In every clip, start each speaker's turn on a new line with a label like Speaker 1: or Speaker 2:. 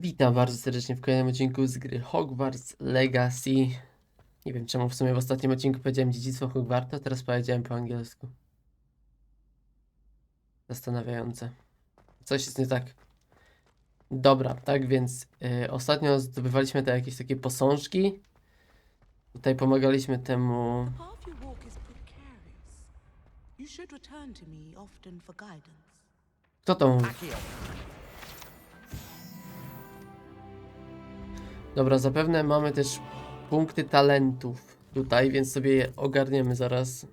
Speaker 1: Witam bardzo serdecznie w kolejnym odcinku z gry Hogwarts Legacy. Nie wiem czemu w sumie w ostatnim odcinku powiedziałem Dziedzictwo Hogwartu, a teraz powiedziałem po angielsku. Zastanawiające. Coś jest nie tak. Dobra, tak więc ostatnio zdobywaliśmy te jakieś takie posążki. Tutaj pomagaliśmy temu...
Speaker 2: The path you walk is precarious. You should return to me often for guidance.
Speaker 1: Kto to mówi? Dobra, zapewne mamy też punkty talentów tutaj, więc sobie je ogarniemy zaraz.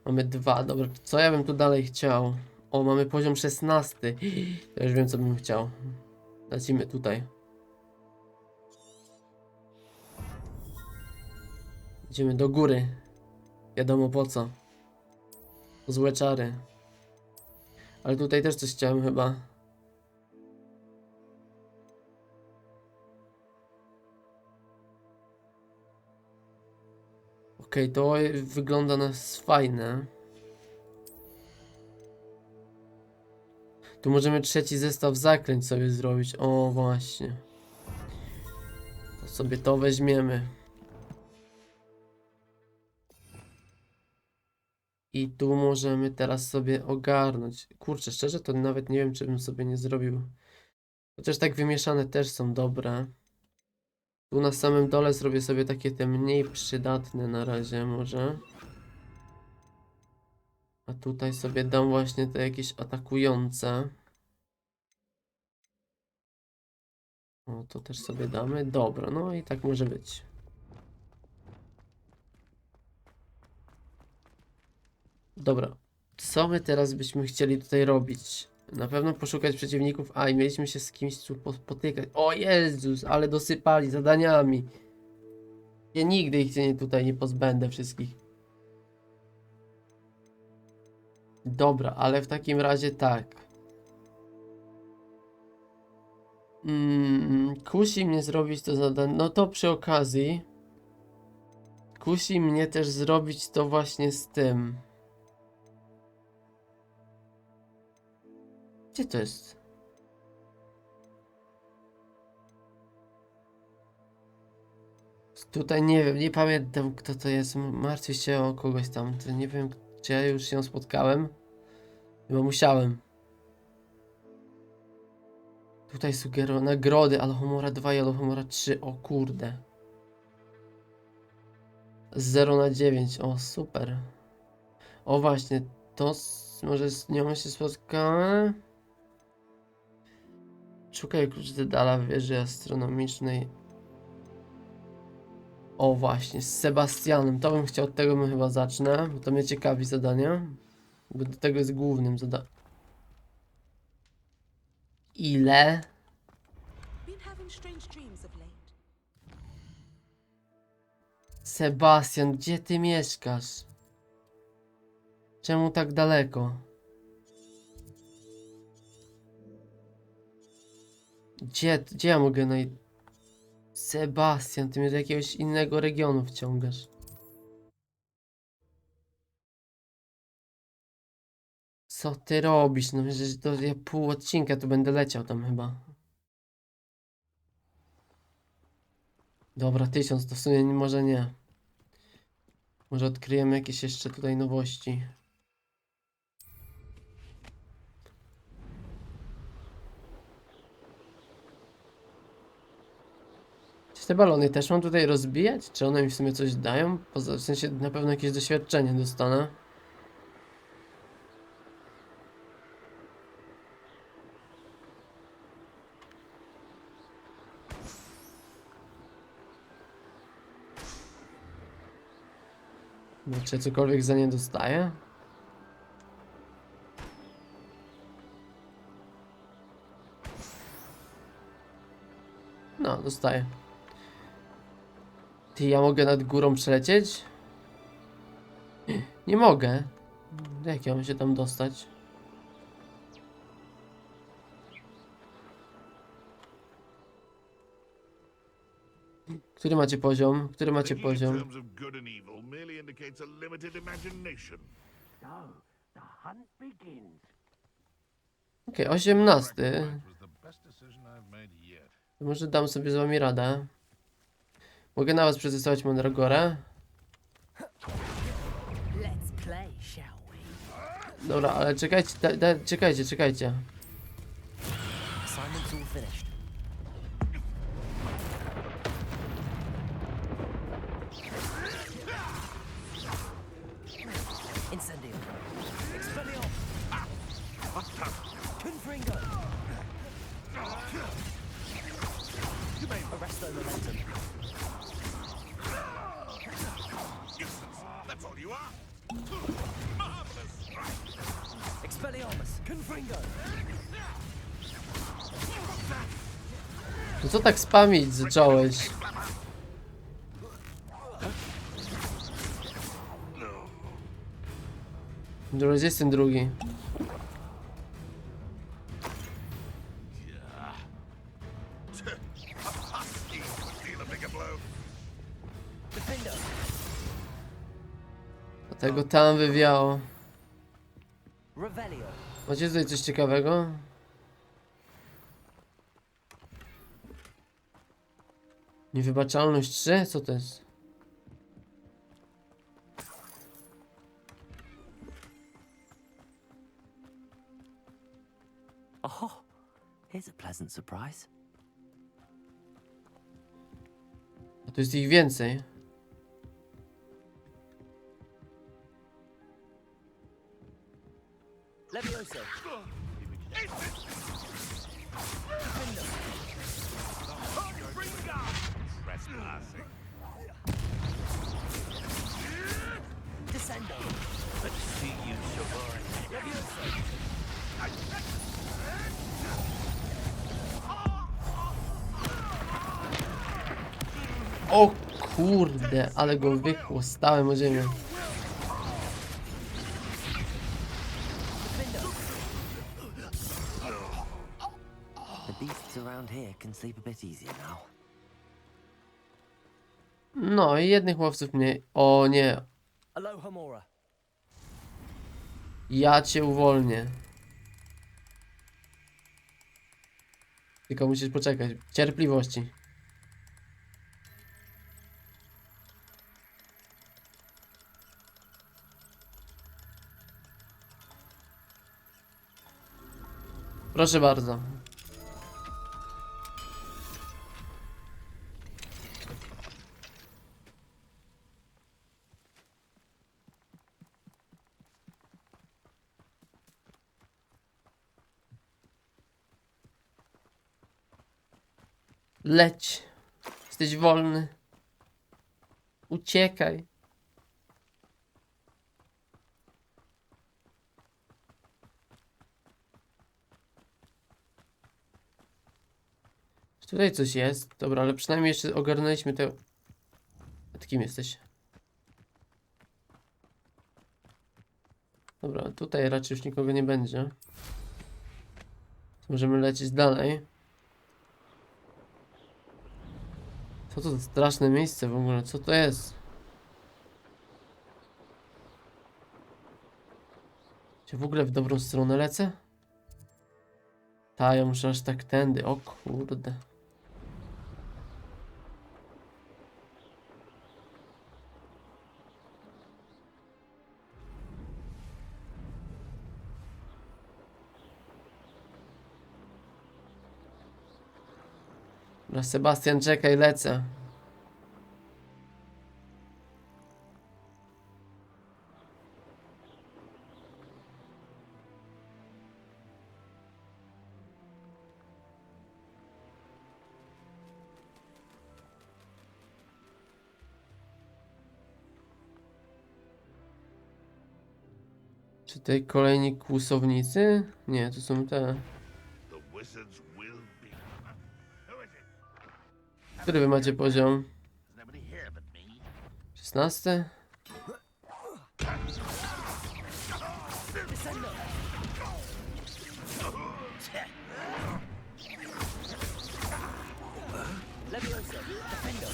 Speaker 1: Mamy 2, dobra, co ja bym tu dalej chciał? O, mamy poziom 16. Ja już wiem co bym chciał. Lecimy tutaj. Idziemy do góry. Wiadomo po co. Złe czary. Ale tutaj też coś chciałem chyba. Okej, to wygląda na fajne. Tu możemy trzeci zestaw zaklęć sobie zrobić. O, właśnie. To sobie to weźmiemy. I tu możemy teraz sobie ogarnąć. Kurczę, szczerze to nawet nie wiem, czy bym sobie nie zrobił. Chociaż tak wymieszane też są dobre. Tu na samym dole zrobię sobie takie te mniej przydatne na razie może. A tutaj sobie dam właśnie te jakieś atakujące. O, to też sobie damy. Dobra, no i tak może być. Dobra. Co my teraz byśmy chcieli tutaj robić? Na pewno poszukać przeciwników. A, i mieliśmy się z kimś tu spotykać. O Jezus, ale dosypali zadaniami. Ja nigdy ich nie tutaj nie pozbędę wszystkich. Dobra, ale w takim razie tak. Kusi mnie zrobić to zadanie. No to przy okazji. Kusi mnie też zrobić to właśnie z tym. Gdzie to jest? Tutaj nie wiem, nie pamiętam kto to jest. Martwię się o kogoś tam. To nie wiem, czy ja już się spotkałem. Chyba musiałem. Tutaj sugeruję nagrody Alohomora 2 i Alohomora 3. O kurde. Z 0 na 9. O super. O właśnie, to może z nią się spotkamy? Szukaj klucz Dedala w wieży astronomicznej. O właśnie, z Sebastianem. To bym chciał, od tego bym chyba zacznę, bo to mnie ciekawi zadanie. Bo do tego jest głównym zadaniem. Ile?
Speaker 2: Been having strange dreams of late.
Speaker 1: Sebastian, gdzie ty mieszkasz? Czemu tak daleko? Gdzie ja mogę Sebastian, ty mnie do jakiegoś innego regionu wciągasz. Co ty robisz? No przecież to ja pół odcinka tu będę leciał tam chyba. Dobra, 1000 to w sumie może nie. Może odkryjemy jakieś jeszcze tutaj nowości. Czy te balony też mam tutaj rozbijać? Czy one mi w sumie coś dają? W sensie na pewno jakieś doświadczenie dostanę. No, czy cokolwiek za nie dostaję? No, dostaję. Ty, ja mogę nad górą przelecieć? Nie mogę. Jak ja mam się tam dostać? Który macie poziom? Który macie
Speaker 3: Thinking in
Speaker 1: poziom?
Speaker 3: terms of good and evil merely indicates a limited imagination.
Speaker 4: So, the hunt begins.
Speaker 1: Okej, 18.
Speaker 3: Best decision I've made yet.
Speaker 1: Może dam sobie z wami radę. Mogę na was przetestować Mandragorę.
Speaker 4: Let's play, shall we?
Speaker 1: Dobra, ale czekajcie, czekajcie.
Speaker 4: Assignment's all finished. Incendio. Expelliarmus. Confringo. Arresto momentum.
Speaker 3: That's all you are.
Speaker 4: Expelliarmus. Confringo.
Speaker 1: No co tak spamić zacząłeś? Dobra, gdzie jest ten drugi?
Speaker 3: Deal a bigger blow.
Speaker 4: Defender.
Speaker 1: Dlatego tam wywiało.
Speaker 4: Revelio.
Speaker 1: Macie tutaj coś ciekawego? Niewybaczalność 3? Co to jest?
Speaker 4: Oh, here's a pleasant surprise.
Speaker 1: A tu jest ich więcej.
Speaker 4: Levioso.
Speaker 3: Trespassing.
Speaker 4: Descendo.
Speaker 3: Let's see you survive.
Speaker 4: Levioso.
Speaker 1: O kurde, ale go wychłostałem o ziemię.
Speaker 4: The beasts around here can sleep a bit easier now.
Speaker 1: No i jednych łowców mniej. O nie,
Speaker 4: Aloha Mora.
Speaker 1: ja cię uwolnię. Tylko musisz poczekać. Cierpliwości. Proszę bardzo. Leć. Jesteś wolny. Uciekaj. Tutaj coś jest. Dobra, ale przynajmniej jeszcze ogarnęliśmy te... A ty kim jesteś? Dobra, tutaj raczej już nikogo nie będzie. Możemy lecieć dalej. Co to za straszne miejsce w ogóle? Co to jest? Czy w ogóle w dobrą stronę lecę? Ta, ja muszę aż tak tędy. O kurde. Dobra, Sebastian, czekaj, lecę. Czy tutaj kolejni kłusownicy? Nie, to są te.
Speaker 3: The wizards will be. Who is it?
Speaker 1: Który wy macie poziom?
Speaker 3: There's nobody here but me.
Speaker 1: 16?
Speaker 4: Descendo. Levioso. Defendo.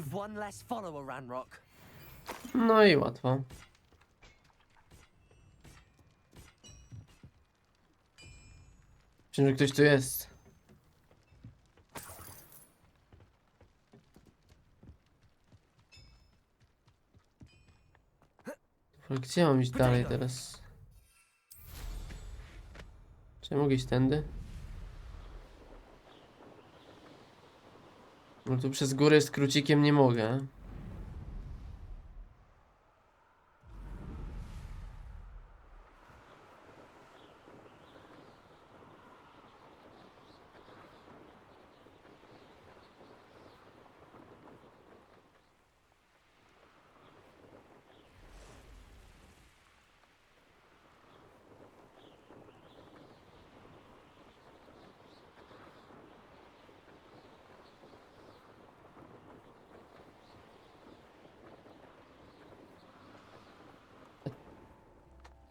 Speaker 4: You've one less follower, Ranrock.
Speaker 1: No i łatwo. Myślę, że ktoś tu jest. Dobra, gdzie mam iść dalej teraz? Czy ja mogę iść tędy? No tu przez górę z krócikiem nie mogę.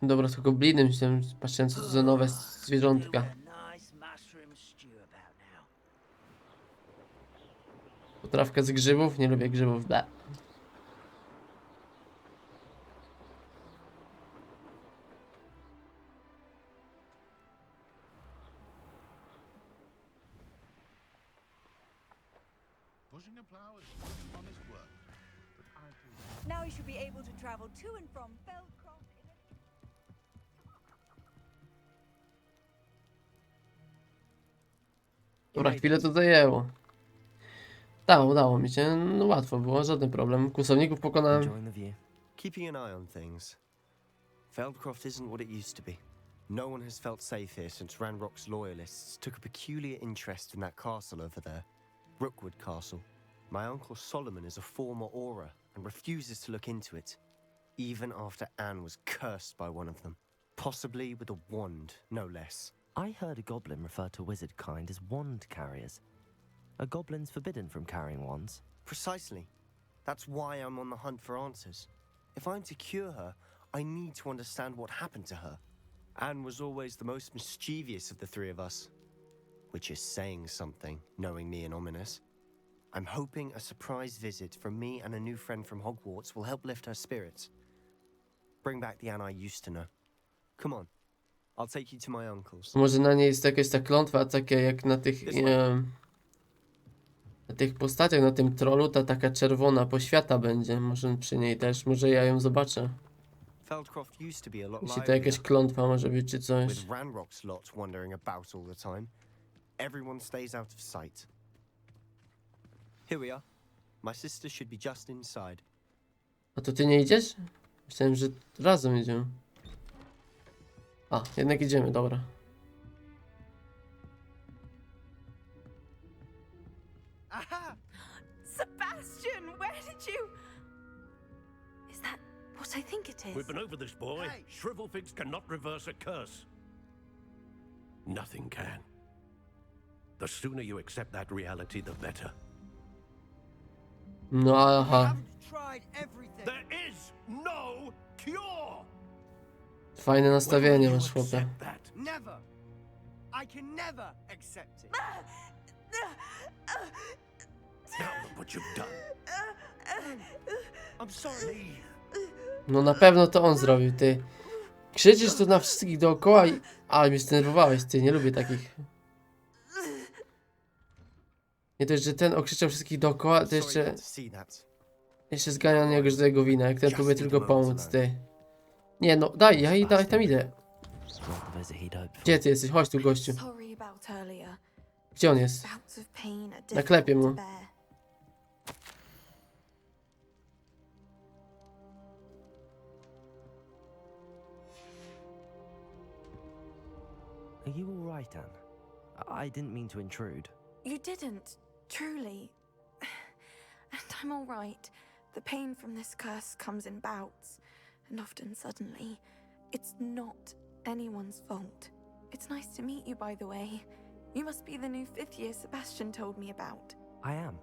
Speaker 1: Dobra, to gobliny, myślałem, patrzałem co to za nowe zwierzątka. Potrawka z grzybów? Nie lubię grzybów, ble.
Speaker 3: Pushing a plow is honest work. But I do.
Speaker 5: Now you should be able to travel to and from Feldcroft in a...
Speaker 1: Dobra, chwilę to zajęło. Tak, udało mi się. No łatwo było, żaden problem. Kłusowników pokonałem.
Speaker 4: Enjoying the view.
Speaker 6: Keeping an eye on things. Feldcroft isn't what it used to be. No one has felt safe here since Ranrock's loyalists took a peculiar interest in that castle over there. Rookwood Castle. My uncle Solomon is a former Auror and refuses to look into it, even after Anne was cursed by one of them. Possibly with a wand, no less.
Speaker 4: I heard a goblin refer to wizard kind as wand carriers. Are goblins forbidden from carrying wands?
Speaker 6: Precisely. That's why I'm on the hunt for answers. If I'm to cure her, I need to understand what happened to her. Anne was always the most mischievous of the three of us. Which is saying something, knowing me and ominous. I'm hoping a surprise visit from me and a new friend from Hogwarts will help lift her spirits. Bring back the Anne I used to know. Come on. I'll take you to my uncle's.
Speaker 1: Może na niej jest jakaś ta klątwa, takie jak na tych... na tych postaciach, na tym trollu, ta taka czerwona poświata będzie. Może przy niej też, może ja ją zobaczę.
Speaker 6: Feldcroft used to be a lot
Speaker 1: Jeśli to jakaś
Speaker 6: livelier,
Speaker 1: klątwa może być, czy coś.
Speaker 6: with Ranrock's lot wandering about all the time. Everyone stays out of sight. Here we are. My sister should be just inside.
Speaker 1: A to ty nie idziesz? Myślałem, że razem idziemy. A, jednak idziemy, dobra.
Speaker 5: Aha! Sebastian, where did you... Is that what I think it is?
Speaker 7: We've been over this, boy. Shrivelfigs cannot reverse a curse. Nothing can. The sooner you accept that reality, the better.
Speaker 1: No aha.
Speaker 8: Tried everything.
Speaker 7: There is no cure!
Speaker 1: Fajne nastawienie
Speaker 7: Will you
Speaker 1: masz, chłopie.
Speaker 7: accept that?
Speaker 8: Never. I can never accept it.
Speaker 7: Now look what you've done.
Speaker 8: I'm sorry.
Speaker 1: No na pewno to on zrobił, ty. Krzyczysz tu na wszystkich dookoła i... Ale mnie zdenerwowałeś, ty, nie lubię takich. Nie dość, że ten okrzyczał wszystkich dookoła, to
Speaker 6: Sorry
Speaker 1: jeszcze...
Speaker 6: not to see that.
Speaker 1: Jeszcze zgania na niego, że to jego wina, jak ten próbuje tylko pomóc, ty. Nie no, daj, ja tam idę.
Speaker 4: Not the visit he'd hoped for.
Speaker 1: Gdzie ty jesteś? Chodź tu, gościu.
Speaker 5: Sorry about earlier.
Speaker 1: Gdzie on jest?
Speaker 5: Bouts of pain are
Speaker 1: Naklepię
Speaker 5: difficult
Speaker 1: mu.
Speaker 5: to bear.
Speaker 4: Are you all right, Anne? I didn't mean to intrude.
Speaker 5: You didn't, truly. And I'm all right. The pain from this curse comes in bouts, and often suddenly. It's not anyone's fault. It's nice to meet you, by the way. You must be the new 5th year Sebastian told me about.
Speaker 4: I am.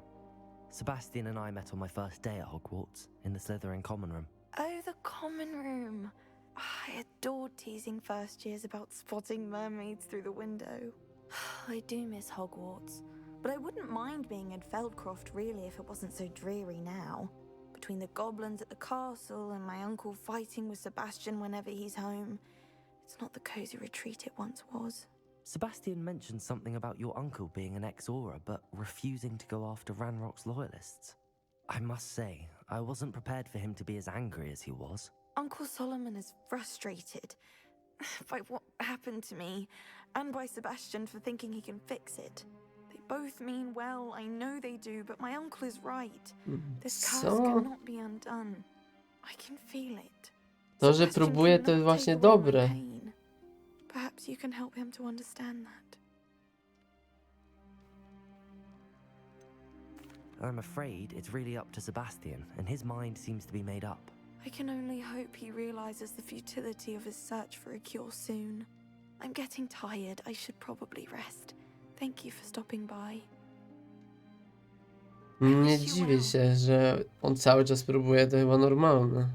Speaker 4: Sebastian and I met on my first day at Hogwarts, in the Slytherin common room.
Speaker 5: Oh, the common room. I adored teasing first years about spotting mermaids through the window. I do miss Hogwarts. But I wouldn't mind being in Feldcroft really if it wasn't so dreary now. Between the goblins at the castle and my uncle fighting with Sebastian whenever he's home, it's not the cozy retreat it once was.
Speaker 4: Sebastian mentioned something about your uncle being an ex-Aura, but refusing to go after Ranrock's loyalists. I must say, I wasn't prepared for him to be as angry as he was.
Speaker 5: Uncle Solomon is frustrated by what happened to me, and by Sebastian for thinking he can fix it. They both mean well, I know they do, but my uncle is right. This curse cannot be undone. I can feel it.
Speaker 1: To, że
Speaker 5: Sebastian
Speaker 1: próbuje, to
Speaker 5: cannot
Speaker 1: jest właśnie
Speaker 5: take away my
Speaker 1: dobre.
Speaker 5: pain. Perhaps you can help him to understand that.
Speaker 4: I'm afraid it's really up to Sebastian, and his mind seems to be made up.
Speaker 5: I can only hope he realizes the futility of his search for a cure soon. I'm getting tired. I should probably rest. Thank you for stopping by.
Speaker 1: Nie dziwię się, że on cały czas próbuje, to chyba normalne.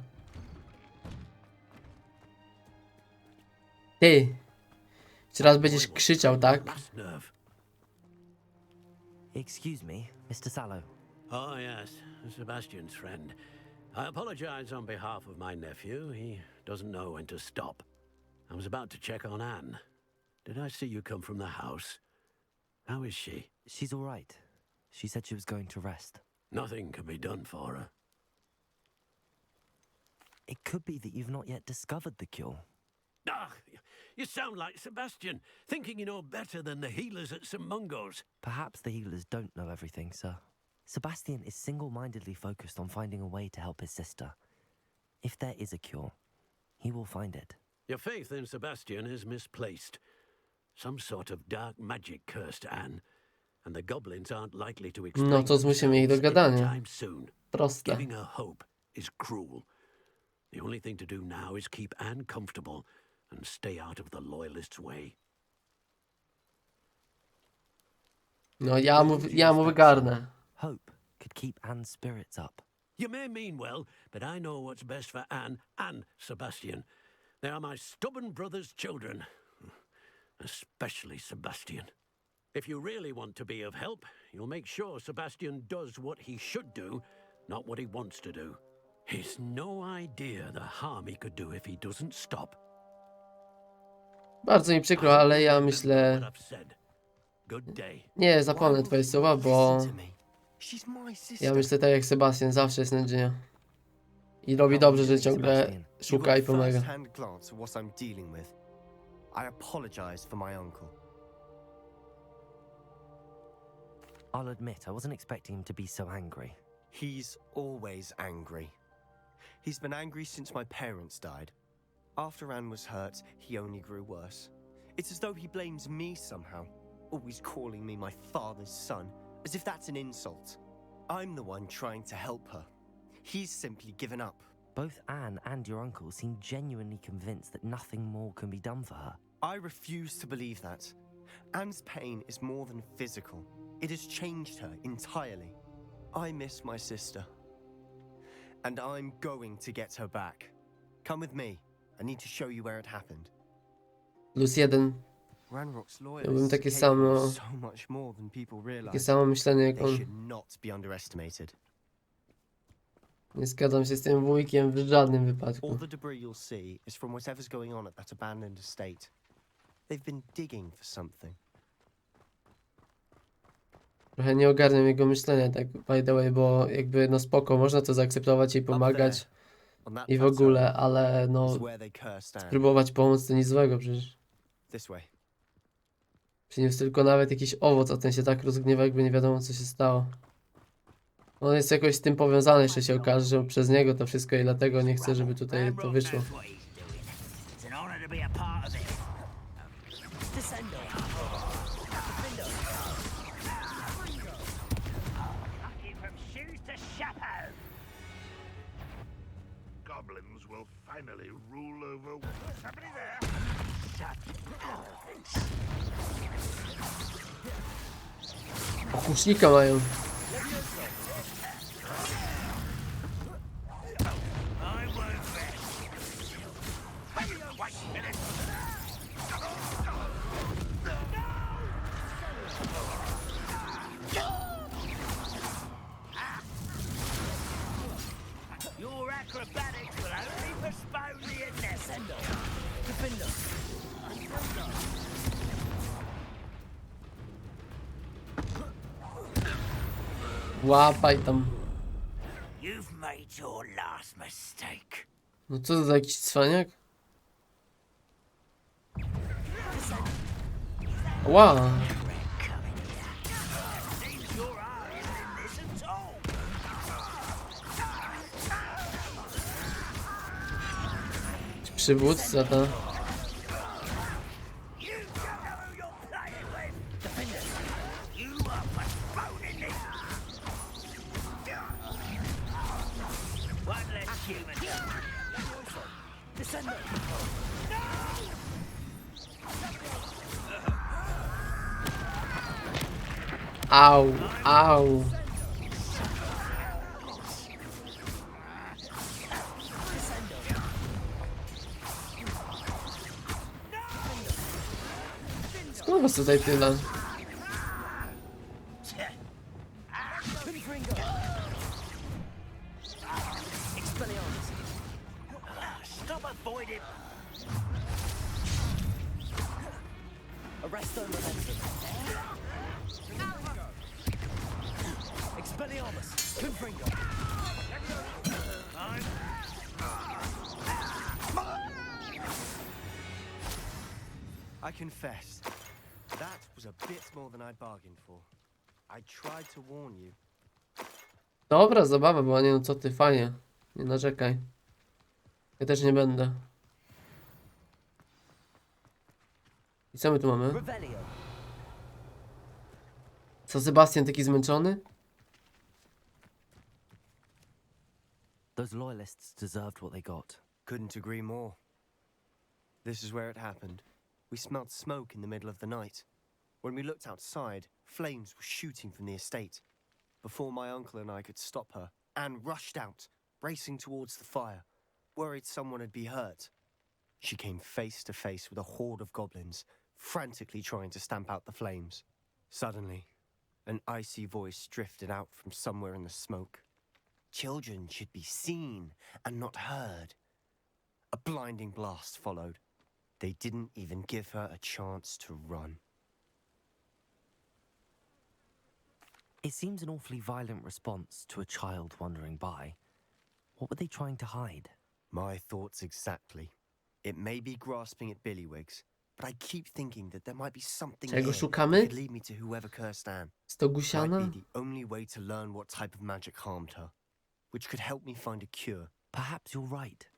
Speaker 1: Ty! Teraz będziesz krzyczał, tak?
Speaker 7: Last nerve.
Speaker 4: Excuse me, Mr. Sallow.
Speaker 7: Oh, yes, Sebastian's friend. I apologize on behalf of my nephew. He doesn't know when to stop. I was about to check on Anne. Did I see you come from the house? How is she?
Speaker 4: She's all right. She said she was going to rest.
Speaker 7: Nothing can be done for her.
Speaker 4: It could be that you've not yet discovered the cure.
Speaker 7: Ah, you sound like Sebastian, thinking you know better than the healers at St. Mungo's.
Speaker 4: Perhaps the healers don't know everything, sir. Sebastian is single-mindedly focused on finding a way to help his sister. If there is a cure, he will find it.
Speaker 7: Your faith in Sebastian is misplaced. Some sort of dark magic cursed Anne, and the goblins aren't likely to explain
Speaker 1: No to zmusimy ich do gadania.
Speaker 7: anytime soon.
Speaker 1: Proste.
Speaker 7: Giving her hope is cruel. The only thing to do now is keep Anne comfortable and stay out of the loyalists' way.
Speaker 1: No ja mu wygarnę.
Speaker 4: Hope could keep Anne's spirits up.
Speaker 7: You may mean well, but I know what's best for Anne and Sebastian. They are my stubborn brother's children. Especially Sebastian. If you really want to be of help, you'll make sure Sebastian does what he should do, not what he wants to do. He's no idea the harm he could do if he doesn't stop.
Speaker 1: Bardzo mi przykro, ale ja myślę...
Speaker 7: What I've said. Good day.
Speaker 1: Nie, zapomnę twoje słowa, bo...
Speaker 6: Listen to me. She's my sister.
Speaker 1: Ja myślę tak jak Sebastian, zawsze jest nadzieja. I robi dobrze, że ciągle
Speaker 6: You
Speaker 1: szuka i
Speaker 6: got
Speaker 1: pomaga.
Speaker 6: first-hand glance at what I'm dealing with. I apologize for my uncle.
Speaker 4: I'll admit, I wasn't expecting him to be so angry.
Speaker 6: He's always angry. He's been angry since my parents died. After Anne was hurt, he only grew worse. It's as though he blames me somehow, always calling me my father's son, as if that's an insult. I'm the one trying to help her. He's simply given up.
Speaker 4: Both Anne and your uncle seem genuinely convinced that nothing more can be done for her.
Speaker 6: I refuse to believe that. Anne's pain is more than physical. It has changed her entirely. I miss my sister. And I'm going to get her back. Come with me. I need to show you where it happened.
Speaker 1: +1.
Speaker 6: Ranrock's
Speaker 1: Miałbym
Speaker 6: loyalists
Speaker 1: takie
Speaker 6: are
Speaker 1: samo...
Speaker 6: capable of so much more than people
Speaker 1: Takie
Speaker 6: realize.
Speaker 1: samo myślenie jak
Speaker 6: They
Speaker 1: on.
Speaker 6: should not be underestimated.
Speaker 1: Nie zgadzam się z tym wujkiem w żadnym
Speaker 6: All
Speaker 1: wypadku.
Speaker 6: the debris you'll see is from whatever's going on at that abandoned estate. They've been digging for something.
Speaker 1: Trochę nie ogarniam jego myślenia, tak by the way, bo jakby no spoko, można to zaakceptować i pomagać
Speaker 6: On that
Speaker 1: i w
Speaker 6: plateau
Speaker 1: ogóle, ale no
Speaker 6: is where they cursed Anne.
Speaker 1: próbować pomóc to nic złego przecież.
Speaker 6: This way.
Speaker 1: Przyniósł tylko nawet jakiś owoc, a ten się tak rozgniewa, jakby nie wiadomo co się stało. On jest jakoś z tym powiązany, jeszcze się okaże, że przez niego to wszystko i dlatego nie chcę, żeby tutaj to wyszło.
Speaker 8: It's an honor to be a part of it. From shoes to chapeau.
Speaker 3: Goblins will finally rule over. Somebody there?
Speaker 1: Pokusznika mają.
Speaker 8: acrobatics will only postpone the inevitable. Defender.
Speaker 1: Łapaj tam.
Speaker 8: You've made your last mistake.
Speaker 1: No co to za jakiś cwaniak? Wow.
Speaker 8: Seems your eyes in this at all.
Speaker 1: Przywódca to.
Speaker 8: You don't know who you're playing with. Defender. You are postponing this. One less human. Descender.
Speaker 1: Au, au. Skąd was tutaj tyle?
Speaker 8: Stop avoiding.
Speaker 4: Arresto momentum. Expelliarmus. Confringo.
Speaker 6: I confess, that was a bit more than I bargained for. I tried to warn you.
Speaker 1: Dobra zabawa była, nie no co ty, fajnie. Nie narzekaj. Ja też nie będę. I co my tu mamy?
Speaker 4: Revelio.
Speaker 1: Co, Sebastian taki zmęczony?
Speaker 4: Those loyalists deserved what they got.
Speaker 6: Couldn't agree more. This is where it happened. We smelled smoke in the middle of the night. When we looked outside, flames were shooting from the estate. Before my uncle and I could stop her, Anne rushed out, racing towards the fire, worried someone had been hurt. She came face to face with a horde of goblins, frantically trying to stamp out the flames. Suddenly, an icy voice drifted out from somewhere in the smoke. Children should be seen and not heard. A blinding blast followed. They didn't even give her a chance to run.
Speaker 4: It seems an awfully violent response to a child wandering by. What were they trying to hide?
Speaker 6: My thoughts exactly. It may be grasping at Billywigs, but I keep thinking that there might be something
Speaker 1: Czego
Speaker 6: here
Speaker 1: szukamy?
Speaker 6: that could lead me to whoever cursed Anne.
Speaker 1: Stogusiana?
Speaker 6: Might be the only way to learn what type of magic harmed her, which could help me find a cure.
Speaker 4: Perhaps you're right.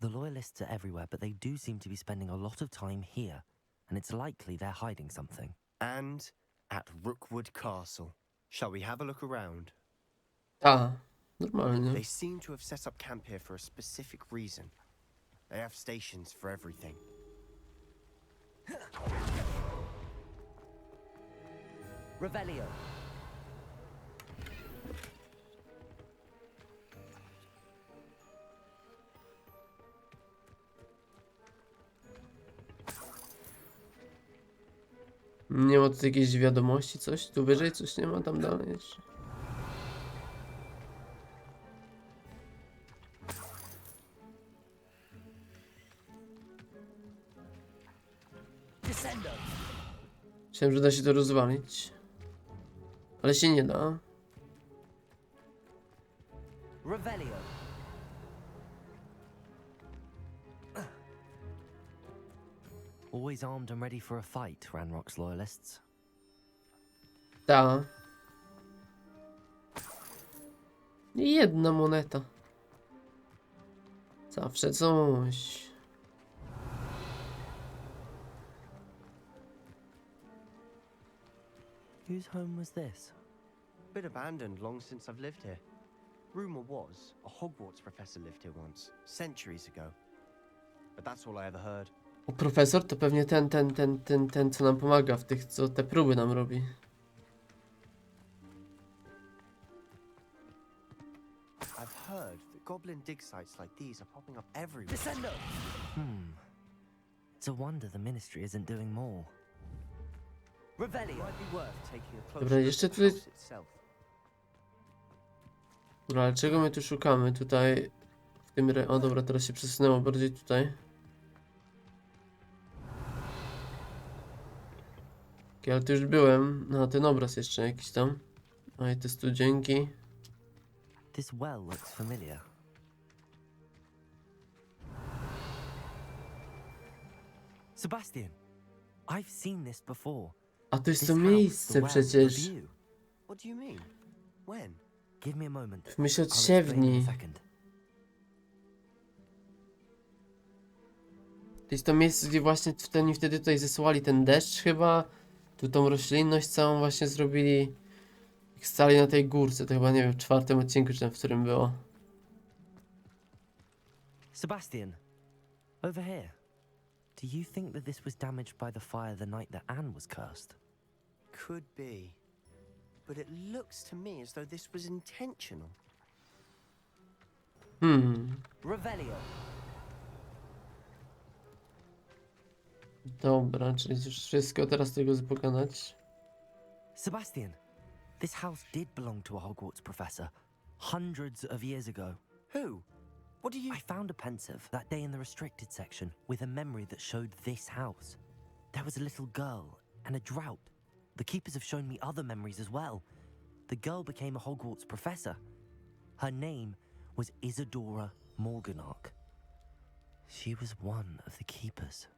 Speaker 4: The loyalists are everywhere, but they do seem to be spending a lot of time here, and it's likely they're hiding something.
Speaker 6: And at Rookwood Castle. Shall we have a look around?
Speaker 1: A, normalnie.
Speaker 6: They seem to have set up camp here for a specific reason. They have stations for everything.
Speaker 4: Revelio.
Speaker 1: Nie ma tu jakiejś wiadomości, coś? Tu wyżej coś nie ma, tam dalej jeszcze. Myślałem, że da się to rozwalić. Ale się nie da.
Speaker 4: Revelio. Always armed and ready for a fight, Ranrock's loyalists.
Speaker 1: Ta. Jedna moneta. Zawsze coś.
Speaker 4: Whose home was this?
Speaker 6: Been abandoned long since I've lived here. Rumor was a Hogwarts professor lived here once, centuries ago. But that's all I ever heard.
Speaker 1: O, profesor to pewnie ten, co nam pomaga w tych, co te próby nam robi.
Speaker 6: I've heard that goblin dig sites like these are popping up everywhere.
Speaker 4: It's a wonder the ministry isn't doing more. Revelio.
Speaker 6: Might be worth taking a closer
Speaker 1: Dobra,
Speaker 6: look
Speaker 1: jeszcze
Speaker 6: at the
Speaker 1: tutaj...
Speaker 6: house itself.
Speaker 1: Dobra, ale czego my tu szukamy? Tutaj w tym o dobra, teraz się przesunęło bardziej tutaj. Okay, ale tu już byłem. No, ten obraz jeszcze jakiś tam. A i te studzienki.
Speaker 4: This well looks familiar. Sebastian, I've seen this before.
Speaker 1: A to jest
Speaker 4: This
Speaker 1: to
Speaker 4: house,
Speaker 1: miejsce
Speaker 4: the well,
Speaker 1: przecież.
Speaker 4: the view.
Speaker 6: What do you mean? When?
Speaker 4: Give me a moment.
Speaker 1: W
Speaker 4: I'll explain in
Speaker 1: myślociewni.
Speaker 4: a second.
Speaker 1: To jest to miejsce, gdzie właśnie oni wtedy tutaj zesłali ten deszcz chyba. Tu tą roślinność całą właśnie zrobili. Jak stali na tej górce, to chyba nie wiem, w 4. odcinku czy tam w którym było.
Speaker 4: Sebastian, over here. Do you think that this was damaged by the fire the night that Anne was cursed?
Speaker 6: Could be. But it looks to me as though this was intentional.
Speaker 4: Revelio.
Speaker 1: Dobra, czyli już wszystko, teraz tego pokonać.
Speaker 4: Sebastian, this house did belong to a Hogwarts professor hundreds of years ago.
Speaker 6: Who? What do you...
Speaker 4: I found a pensive that day in the restricted section with a memory that showed this house. There was a little girl and a drought. The keepers have shown me other memories as well. The girl became a Hogwarts professor. Her name was Isadora Morganach. She was one of the keepers.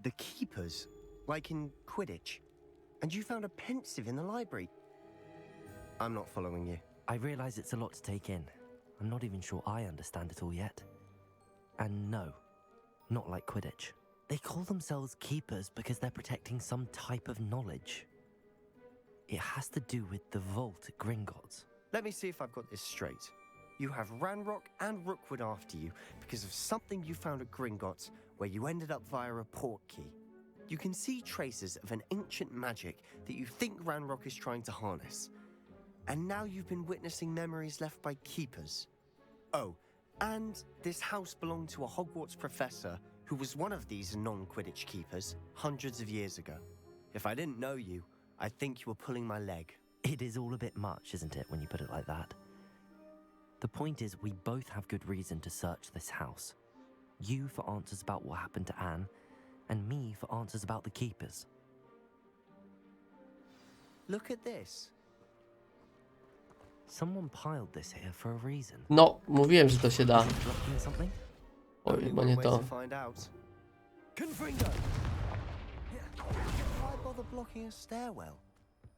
Speaker 6: The keepers? Like in Quidditch? And you found a pensive in the library? I'm not following you.
Speaker 4: I realize it's a lot to take in. I'm not even sure I understand it all yet. And no, not like Quidditch. They call themselves keepers because they're protecting some type of knowledge. It has to do with the vault at Gringotts.
Speaker 6: Let me see if I've got this straight. You have Ranrock and Rookwood after you because of something you found at Gringotts where you ended up via a port key. You can see traces of an ancient magic that you think Ranrock is trying to harness. And now you've been witnessing memories left by keepers. Oh, and this house belonged to a Hogwarts professor who was one of these non-Quidditch keepers hundreds of years ago. If I didn't know you, I'd think you were pulling my leg.
Speaker 4: It is all a bit much, isn't it, when you put it like that? The point is, we both have good reason to search this house. You for answers about what happened to Anne, and me for answers about the keepers.
Speaker 6: Look at this.
Speaker 4: Someone piled this here for a reason.
Speaker 1: No, mówiłem, że to się da.
Speaker 4: Is it blocking something?
Speaker 1: Oj,
Speaker 6: Only
Speaker 1: chyba
Speaker 6: one
Speaker 1: nie
Speaker 6: way
Speaker 1: to.
Speaker 6: to find out.
Speaker 4: Confringo!
Speaker 6: Why bother blocking a stairwell?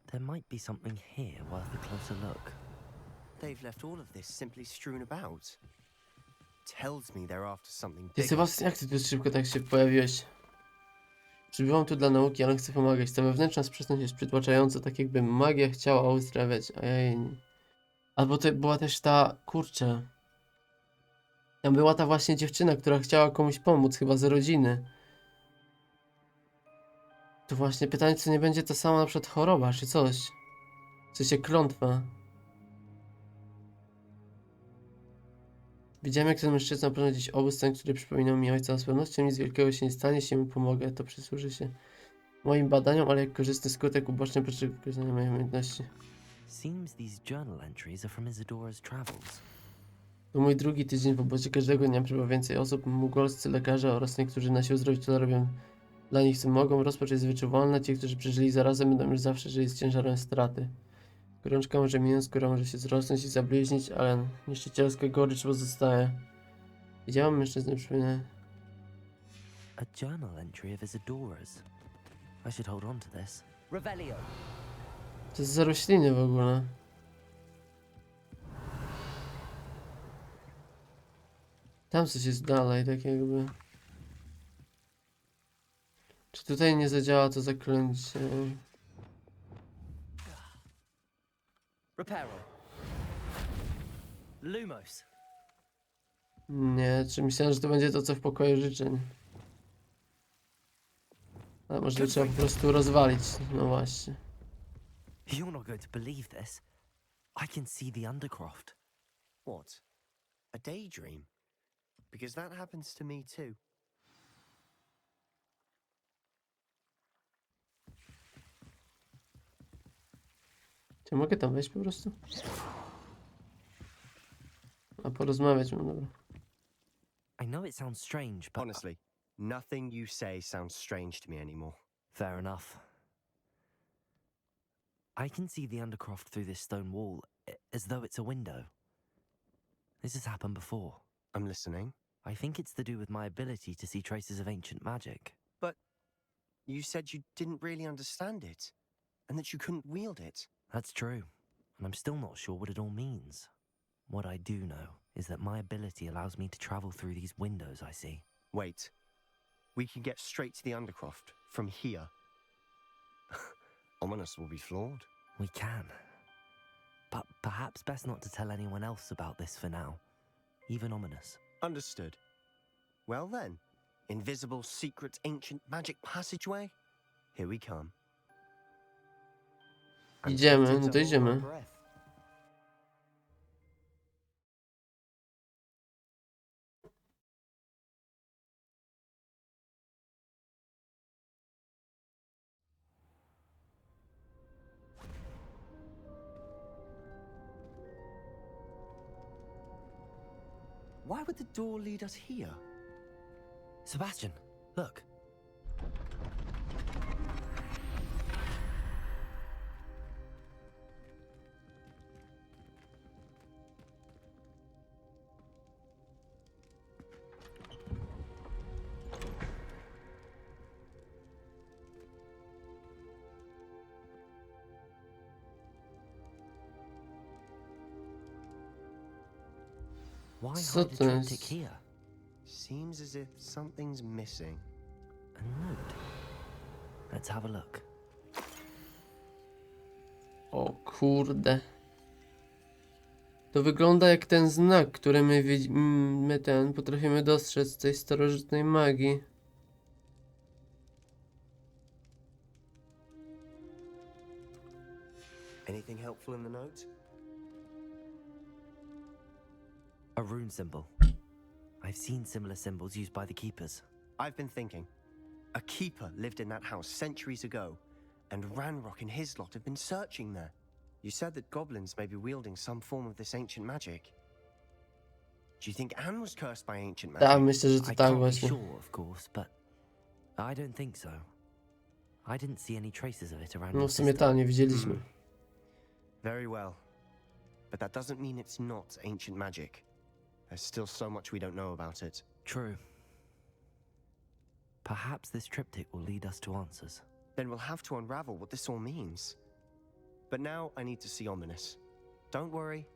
Speaker 4: There might be something here worth a closer look.
Speaker 6: They've left all of this simply strewn about. Tells me they're after something
Speaker 1: Ty
Speaker 6: bigger.
Speaker 1: Sebastian, jak ty tu szybko tak się pojawiłeś? Przybyłam tu dla nauki, ale chcę pomagać. Ta wewnętrzna sprzeczność jest przytłaczająca, tak jakby magia chciała uzdrawiać, a ja jej nie. Albo to była też ta, kurczę. Tam była ta właśnie dziewczyna, która chciała komuś pomóc, chyba z rodziny. To właśnie pytanie, czy nie będzie to samo na przykład choroba, czy coś. W sensie klątwa. Widziałem, jak ten mężczyzna prowadzić obóz, ten, który przypominał mi ojca. Z pewnością nic wielkiego się nie stanie, jeśli mu pomogę. To przysłuży się moim badaniom, ale jak korzystny skutek uboczny przy wykorzystaniu mojej umiejętności.
Speaker 4: Seems these journal entries are from Isadora's travels.
Speaker 1: To mój drugi tydzień w obozie. Każdego dnia przybywa więcej osób. Mugolscy lekarze oraz niektórzy nasi uzdrowiciele robią dla nich co mogą. Rozpacz jest wyczuwalna. Ci, którzy przeżyli zarazem, będą już zawsze żyli z ciężarem straty. Gorączka może minąć, skóra może się zrosnąć i zabliźnić, ale niszczycielska gorycz pozostaje. Widziałam mężczyznę przypomnę.
Speaker 4: A journal entry of Isadora's. I should hold on to this. Revelio!
Speaker 1: To jest za rośliny w ogóle. Tam coś jest dalej, tak jakby. Czy tutaj nie zadziała to zaklęcie?
Speaker 4: Reparo. Lumos.
Speaker 1: Nie, czy myślałem, że to będzie to, co w pokoju życzeń. Ale może trzeba po prostu rozwalić, no właśnie.
Speaker 4: You're not going to believe this. I can see the Undercroft.
Speaker 6: What? A daydream? Because that happens to me too.
Speaker 1: Czy mogę tam wejść po prostu? A porozmawiać mam, dobra.
Speaker 4: I know it sounds strange, but...
Speaker 6: Honestly, nothing you say sounds strange to me anymore.
Speaker 4: Fair enough. I can see the Undercroft through this stone wall, as though it's a window. This has happened before.
Speaker 6: I'm listening.
Speaker 4: I think it's to do with my ability to see traces of ancient magic.
Speaker 6: But you said you didn't really understand it, and that you couldn't wield it.
Speaker 4: That's true, and I'm still not sure what it all means. What I do know is that my ability allows me to travel through these windows I see.
Speaker 6: Wait. We can get straight to the Undercroft from here. Ominous will be flawed.
Speaker 4: We can. But perhaps best not to tell anyone else about this for now. Even Ominous.
Speaker 6: Understood. Well then, invisible, secret, ancient magic passageway? Here we come. I'm
Speaker 1: Idziemy,
Speaker 6: tempted
Speaker 1: no
Speaker 6: to
Speaker 1: to
Speaker 6: hold
Speaker 1: idziemy.
Speaker 6: my breath. Why would the door lead us here?
Speaker 4: Sebastian, look. Why
Speaker 1: Co
Speaker 4: hide a
Speaker 1: to
Speaker 4: triptych
Speaker 1: jest?
Speaker 4: here?
Speaker 6: Seems as if something's missing.
Speaker 4: A note. Let's have a look.
Speaker 1: O kurde. To wygląda jak ten znak, który my potrafimy dostrzec z tej starożytnej magii.
Speaker 6: Anything helpful in the note?
Speaker 4: A rune symbol. I've seen similar symbols used by the keepers.
Speaker 6: I've been thinking. A keeper lived in that house centuries ago, and Ranrock and his lot have been searching there. You said that goblins may be wielding some form of this ancient magic. Do you think Anne was cursed by ancient magic?
Speaker 1: Tak, myślę, że to
Speaker 4: I
Speaker 1: tak
Speaker 4: can't be
Speaker 1: właśnie.
Speaker 4: sure, of course, but I don't think so. I didn't see any traces of it around
Speaker 1: No
Speaker 4: your
Speaker 1: w sumie
Speaker 4: sister.
Speaker 1: tak, nie widzieliśmy.
Speaker 6: Very well. But that doesn't mean it's not ancient magic. There's still so much we don't know about it.
Speaker 4: True. Perhaps this triptych will lead us to answers.
Speaker 6: Then we'll have to unravel what this all means. But now I need to see Ominous. Don't worry,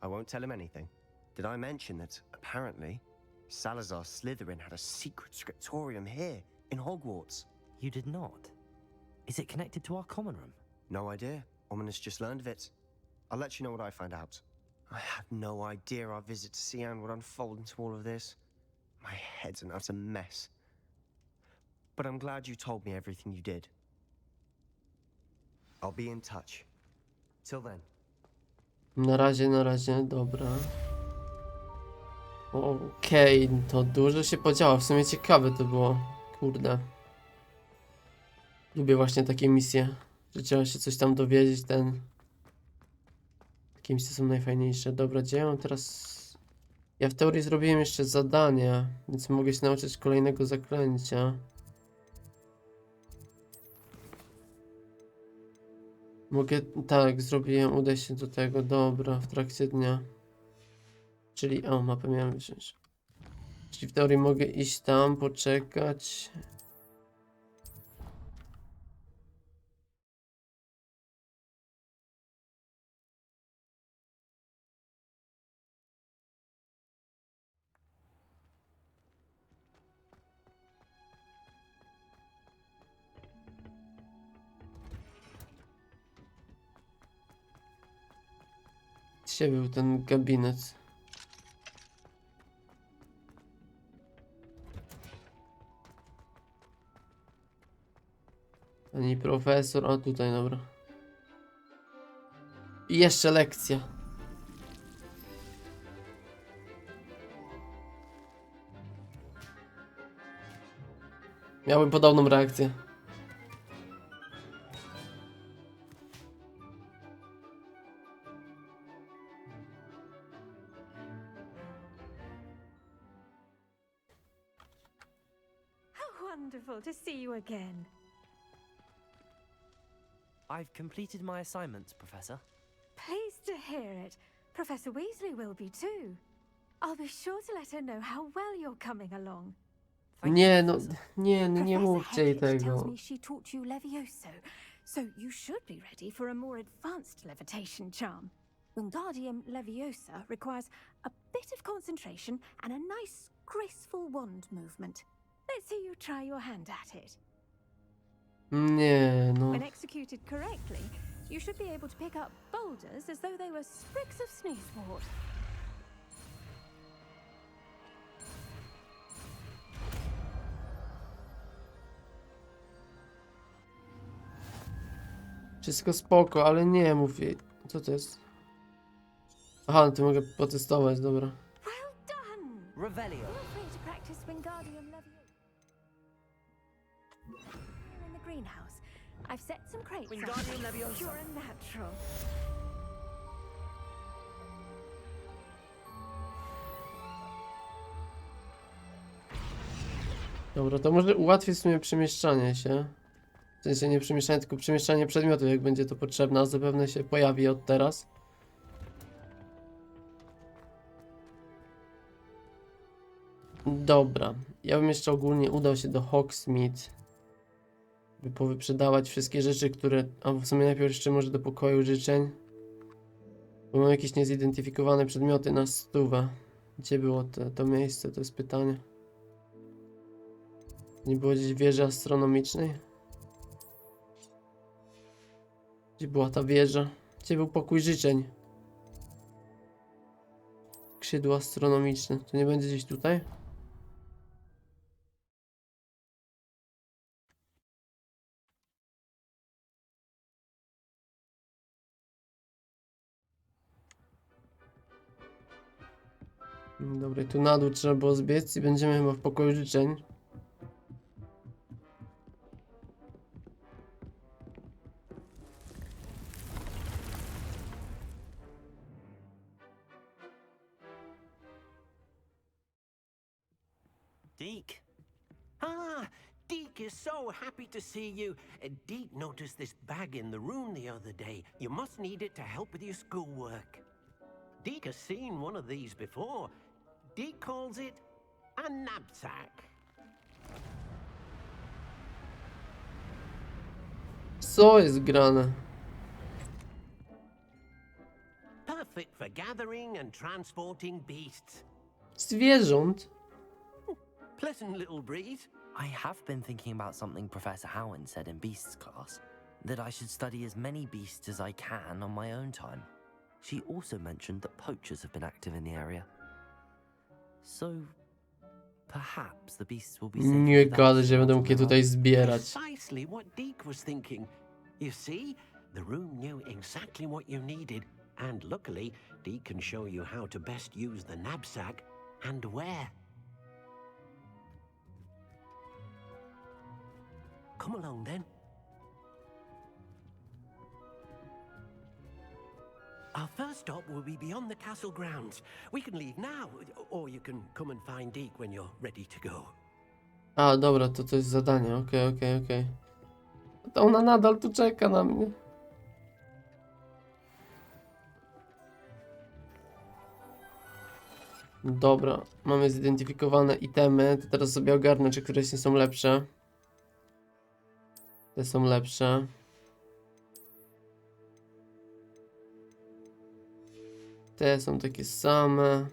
Speaker 6: I won't tell him anything. Did I mention that, apparently, Salazar Slytherin had a secret scriptorium here, in Hogwarts?
Speaker 4: You did not. Is it connected to our common room?
Speaker 6: No idea. Ominous just learned of it. I'll let you know what I find out. I had no idea our visit to see Anne would unfold into all of this. My head's an utter mess. But I'm glad you told me everything you did. I'll be in touch. Till then.
Speaker 1: Na razie, dobra. Okej, to dużo się podziało. W sumie ciekawe to było. Kurde. Lubię właśnie takie misje, że trzeba się coś tam dowiedzieć, Takie misje są najfajniejsze. Dobra, gdzie ja mam teraz... Ja w teorii zrobiłem jeszcze zadania, więc mogę się nauczyć kolejnego zaklęcia. Mogę... Tak, zrobiłem, uda się do tego, dobra, w trakcie dnia. Czyli... O, mapę miałem wziąć. Czyli w teorii mogę iść tam, poczekać. Gdzie był ten gabinet? Pani profesor, a tutaj, dobra. I jeszcze lekcja. Miałem podobną reakcję.
Speaker 9: wonderful to see you again.
Speaker 4: I've completed my assignments, Professor.
Speaker 9: Pleased to hear it. Professor Weasley will be too. I'll be sure to let her know how well you're coming along.
Speaker 4: Thank
Speaker 1: Nie,
Speaker 4: you,
Speaker 1: no,
Speaker 4: Professor.
Speaker 1: nie
Speaker 9: Professor
Speaker 1: mówcie jej
Speaker 9: Hedwig tells
Speaker 1: tego.
Speaker 9: me she taught you Levioso, so you should be ready for a more advanced levitation charm. Wingardium Leviosa requires a bit of concentration and a nice, graceful wand movement. Let's see you try your hand at it.
Speaker 1: Nie, no.
Speaker 9: When executed correctly, you should be able to pick up boulders as though they were sprigs of sneezewort.
Speaker 1: Wszystko spoko, ale nie mów jej. Co to jest? Aha, no to mogę potestować, dobra.
Speaker 9: Well done!
Speaker 4: Revelio.
Speaker 9: Feel free to practice Wingardium Leviosa. Here in the greenhouse, I've set some crates up.
Speaker 4: Wingardium Leviosa.
Speaker 9: You're a natural.
Speaker 1: Dobra, to może ułatwi w sumie przemieszczanie się. W sensie nie przemieszczanie, tylko przemieszczanie przedmiotów, jak będzie to potrzebne, a zapewne się pojawi od teraz. Dobra, ja bym jeszcze ogólnie udał się do Hogsmeade, by powyprzedawać wszystkie rzeczy, które... A w sumie najpierw jeszcze może do pokoju życzeń. Bo mam jakieś niezidentyfikowane przedmioty na 100. Gdzie było to miejsce? To jest pytanie. Nie było gdzieś wieży astronomicznej? Gdzie była ta wieża? Gdzie był pokój życzeń? Skrzydło astronomiczne. To nie będzie gdzieś tutaj? Dobra, i tu na dół trzeba było zbiec i będziemy chyba w pokoju życzeń.
Speaker 7: Deke. Ah, Deke is so happy to see you. Deke noticed this bag in the room the other day. You must need it to help with your schoolwork. Deke has seen one of these before. Deke calls it a knapsack.
Speaker 1: Co jest grane?
Speaker 7: Perfect for gathering and transporting beasts.
Speaker 1: Zwierząt?
Speaker 7: Pleasant little breeze.
Speaker 4: I have been thinking about something Professor Howard said in Beasts class, that I should study as many beasts as I can on my own time. She also mentioned that poachers have been active in the area. So, perhaps the beasts will be safe.
Speaker 1: Nie gadaj, że będę mógł je tutaj zbierać.
Speaker 7: Precisely what Deke was thinking. You see, the room knew exactly what you needed, and luckily, Deke can show you how to best use the knapsack and where. Come along then. Our first stop will be beyond the castle grounds. We can leave now, or you can come and find Deke when you're ready to go.
Speaker 1: A, dobra, to jest zadanie. Okej. To ona nadal tu czeka na mnie. Dobra, mamy zidentyfikowane itemy. To teraz sobie ogarnę, czy któreś nie są lepsze. Te są lepsze. Te są takie same.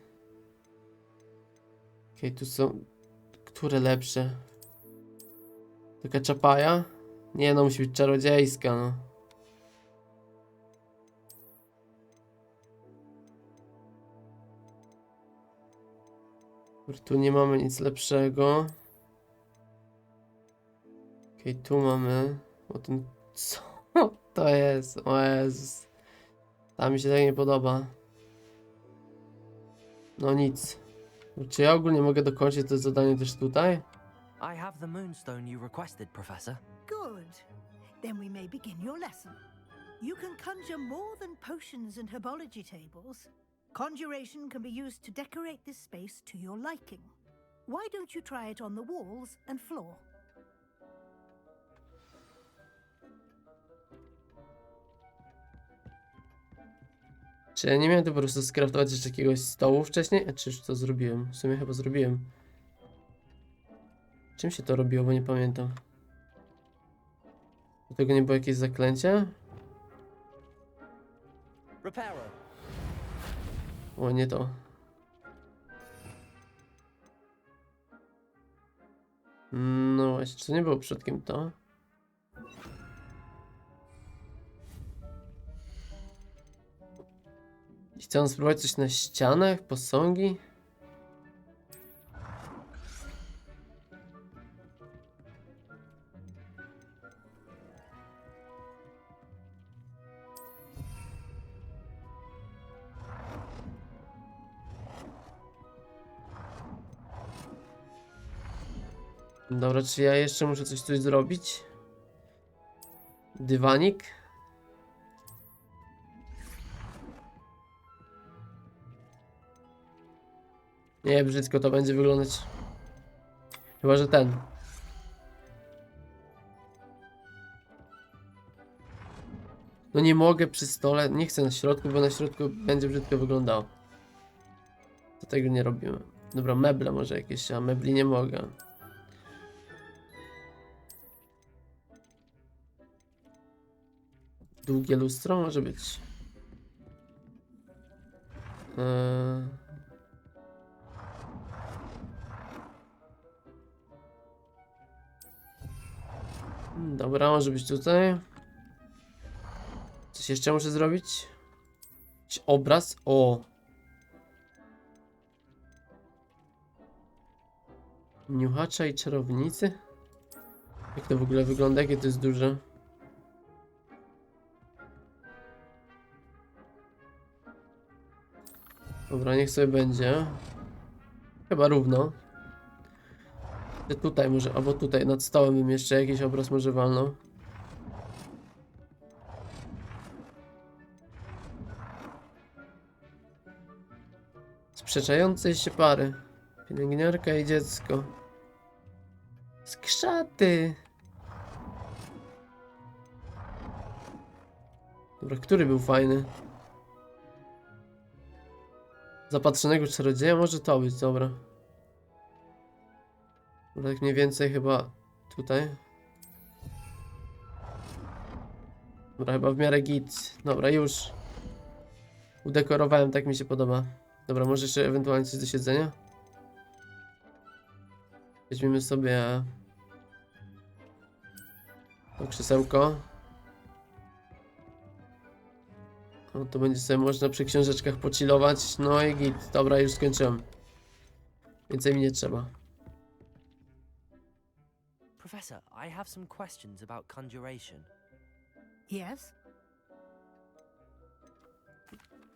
Speaker 1: Okej, tu są... Które lepsze? Taka czapaja? Nie no, musi być czarodziejska, no. Tu nie mamy nic lepszego. Okej, tu mamy... O ten... Co to jest? O Jezus. Ta mi się tak nie podoba. No nic. Czy ja ogólnie mogę dokończyć to zadanie też tutaj?
Speaker 4: I have the moonstone you requested, Professor.
Speaker 10: Good. Then we may begin your lesson. You can conjure more than potions and herbology tables. Conjuration can be used to decorate this space to your liking. Why don't you try it on the walls and floor?
Speaker 1: Czy ja nie miałem tu po prostu skraftować jeszcze jakiegoś stołu wcześniej? Czy już to zrobiłem? W sumie chyba zrobiłem. Czym się to robiło, bo nie pamiętam. Do tego nie było jakieś zaklęcia? O, nie to. No właśnie, czy to nie było przypadkiem to? Chciałem spróbować coś na ścianach, posągi? Dobra, czy ja jeszcze muszę coś zrobić? Dywanik? Nie, brzydko to będzie wyglądać. Chyba, że ten. No nie mogę przy stole, nie chcę na środku, bo na środku będzie brzydko wyglądało. To tego nie robimy. Dobra, meble może jakieś, a mebli nie mogę. Długie lustro może być. Dobra, może być tutaj. Coś jeszcze muszę zrobić? Jakiś obraz? O! Niuchacza i czarownicy? Jak to w ogóle wygląda? Jakie to jest duże? Dobra, niech sobie będzie. Chyba równo. Tutaj może, albo tutaj nad stołem bym jeszcze jakiś obraz może walnął. Sprzeczające się pary. Pielęgniarka i dziecko. Skrzaty! Dobra, który był fajny? Zapatrzonego czarodzieja? Może to być, dobra. Tak mniej więcej chyba tutaj. Dobra, chyba w miarę git. Dobra, już. Udekorowałem, tak mi się podoba. Dobra, może jeszcze ewentualnie coś do siedzenia? Weźmiemy sobie to krzesełko. No to będzie sobie można przy książeczkach pochillować. No i git. Dobra, już skończyłem. Więcej mi nie trzeba.
Speaker 4: Professor, I have some questions about conjuration.
Speaker 10: Yes?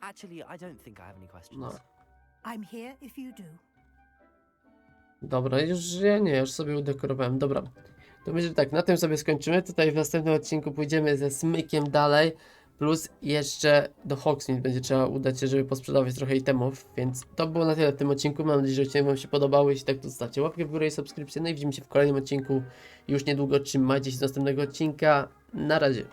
Speaker 4: Actually, I don't think I have any questions.
Speaker 1: No.
Speaker 10: I'm here if you do.
Speaker 1: Dobra, już sobie udekorowałem. Dobra. To myślę, że tak, na tym sobie skończymy. Tutaj w następnym odcinku pójdziemy ze smykiem dalej. Plus jeszcze do Hogsmeade będzie trzeba udać się, żeby posprzedawać trochę itemów. Więc to było na tyle w tym odcinku. Mam nadzieję, że odcinek wam się podobał. Jeśli tak, to zostawcie łapkę w górę i subskrypcję. No i widzimy się w kolejnym odcinku już niedługo. Trzymajcie się do następnego odcinka. Na razie.